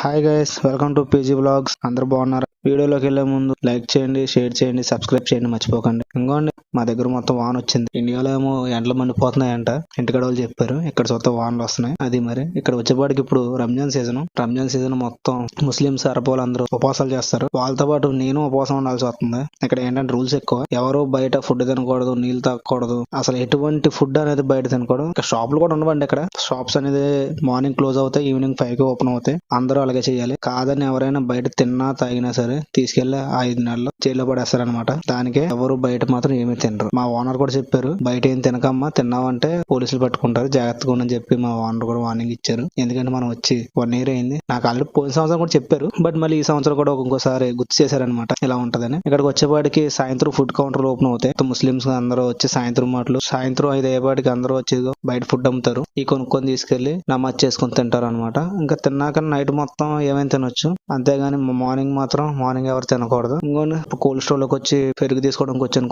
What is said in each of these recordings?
Hi guys, welcome to PG blogs. అందరూ బాగున్నారు? వీడియోలోకి వెళ్లే ముందు లైక్ చేయండి, షేర్ చేయండి, సబ్స్క్రైబ్ చేయండి మర్చిపోకండి. ఇంకోండి, మా దగ్గర మొత్తం వాన వచ్చింది. ఇండియాలో ఏమో ఎండలు మండిపోతున్నాయంట. ఇంటికాడ వాళ్ళు చెప్పారు, ఇక్కడ చూస్తే వానలు వస్తున్నాయి. అది మరి ఇక్కడ వచ్చేపాటికి ఇప్పుడు రంజాన్ సీజన్ మొత్తం ముస్లిమ్స్ అరబ్ అందరూ ఉపవాసాలు చేస్తారు. వాళ్ళతో పాటు నేను ఉపవాసం ఉండాల్సి వస్తుంది. ఇక్కడ ఏంటంటే రూల్స్ ఎక్కువ. ఎవరు బయట ఫుడ్ తినకూడదు, నీళ్లు తాగకూడదు, అసలు ఎటువంటి ఫుడ్ అనేది బయట తినకూడదు. ఇక్కడ షాపులు కూడా ఉండవండి. ఇక్కడ షాప్స్ అనేది మార్నింగ్ క్లోజ్ అవుతాయి, ఈవినింగ్ 5 కి ఓపెన్ అవుతాయి. అందరూ అలాగే చేయాలి. కాదని ఎవరైనా బయట తిన్నా తాగినా సరే తీసుకెళ్లి 5 నెలలు జైల్లో పడేస్తారనమాట. దానికే ఎవరు బయట మాత్రం ఏమీ తినరు. మా ఓనర్ కూడా చెప్పారు, బయట ఏం తినకమ్మా, తిన్నావంటే పోలీసులు పట్టుకుంటారు, జాగ్రత్తగా ఉండని చెప్పి మా ఓనర్ కూడా వార్నింగ్ ఇచ్చారు. ఎందుకంటే మనం వచ్చి 1 year అయింది. నాకు ఆల్రెడీ పోయిన సంవత్సరం కూడా చెప్పారు, బట్ మళ్ళీ ఈ సంవత్సరం కూడా ఇంకోసారి గుర్తు చేశారనమాట ఇలా ఉంటదని. ఇక్కడికి వచ్చేపాటికి సాయంత్రం ఫుడ్ కౌంటర్లు ఓపెన్ అవుతాయి. ముస్లిమ్స్ అందరూ వచ్చి సాయంత్రం 5 అయ్యేపాటికి అందరూ వచ్చి బయట ఫుడ్ అమ్ముతారు. ఈ కొనుక్కొని తీసుకెళ్లి నమాజ్ చేసుకొని తింటారు అనమాట. ఇంకా తిన్నాక నైట్ మొత్తం ఏమైనా తినొచ్చు, అంతేగాని మార్నింగ్ ఎవరు తినకూడదు. ఇంకోని కోల్డ్ స్టోర్ లోకి వచ్చి పెరుగు తీసుకోవడానికి వచ్చాను.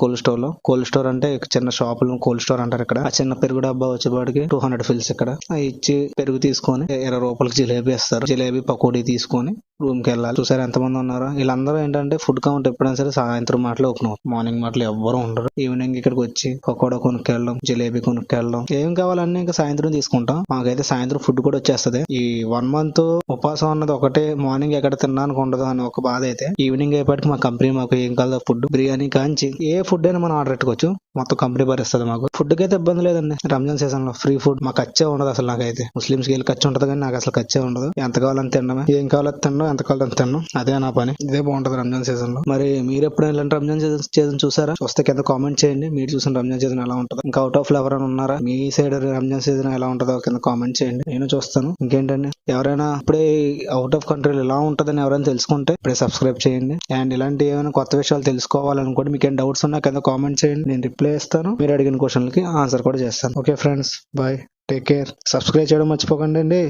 కోల్డ్ స్టోర్ అంటే చిన్న షాపులు కోల్డ్ స్టోర్ అంటారు. ఇక్కడ ఆ చిన్న పెరుగు డబ్బా వచ్చేపాటికి 200 ఫిల్స్. ఇక్కడ ఇచ్చి పెరుగు తీసుకొని 20 రూపాయలకి జిలేబీ ఇస్తారు. జిలేబీ పకోడీ తీసుకొని రూమ్ కి వెళ్ళాలి. చూసారు ఎంతమంది ఉన్నారు? వీళ్ళందరూ ఏంటంటే ఫుడ్ కౌంటర్ ఎప్పుడైనా సరే సాయంత్రం మాటలు ఓపెన్ అవుతుంది, మార్నింగ్ మాటలు ఎవ్వరు ఉండరు. ఈవినింగ్ ఇక్కడికి వచ్చి పకోడా కొనుక్కెళ్ళడం, జిలేబీ కొనుక్కెళ్ళడం, ఏం కావాలన్నీ ఇంకా సాయంత్రం తీసుకుంటాం. మాకైతే సాయంత్రం ఫుడ్ కూడా వచ్చేస్తుంది. ఈ 1 month ఉపవాసం అన్నది ఒకటే, మార్నింగ్ ఎక్కడ తినడానికి ఉండదు అని ఒక బాధ. అయితే ఈవినింగ్ అయ్యేపాటికి మా కంపెనీ మాకు ఏం కాదు ఫుడ్, బిర్యానీ కాంచి ఏ ఫుడ్ అయినా మనం ఆర్డర్ పెట్టుకోవచ్చు. మొత్తం కంపెనీ భరిస్తుంది మాకు. ఫుడ్ కి అయితే ఇబ్బంది లేదండి. రంజాన్ సీజన్ లో ఫ్రీ ఫుడ్ మాకు ఖర్చే ఉండదు అసలు. నాకైతే ముస్లిమ్స్ కి ఖర్చు ఉంటది, కానీ నాకు అసలు ఖర్చే ఉండదు. ఎంత కావాలని తినడమే, ఏం కావాలో తినడం, ఎంత కావాలని తినడం, అదే నా పని. ఇదే బాగుంటది రంజాన్ సీజన్ లో. మరి మీరు ఎప్పుడైనా ఇలాంటి రంజాన్ సీజన్ చూసారా? చూస్తే కింద కామెంట్ చేయండి, మీరు చూసిన రంజాన్ సీజన్ ఎలా ఉంటుందో. ఇంకా అవుట్ ఆఫ్ లో ఎవరైనా ఉన్నారా? మీ సైడ్ రంజాన్ సీజన్ ఎలా ఉంటుందో కింద కామెంట్ చేయండి, నేను చూస్తాను. ఇంకేంటండి, ఎవరైనా ఇప్పుడే అవుట్ ఆఫ్ కంట్రీలో ఎలా ఉంటుందని ఎవరైనా తెలుసుకుంటే ఇప్పుడే సబ్స్క్రైబ్ చేయండి. అండ్ ఇలాంటి ఏమైనా కొత్త విషయాలు తెలుసుకోవాలనుకోండి, మీకు ఏం డౌట్స్ ఉన్నా కింద కామెంట్ చేయండి, నేను రిప్లై ఇస్తాను. మీరు అడిగిన క్వశ్చన్లకి ఆన్సర్ కూడా చేస్తాను. Okay friends, bye, take care. Subscribe చేయడం మర్చిపోకండి.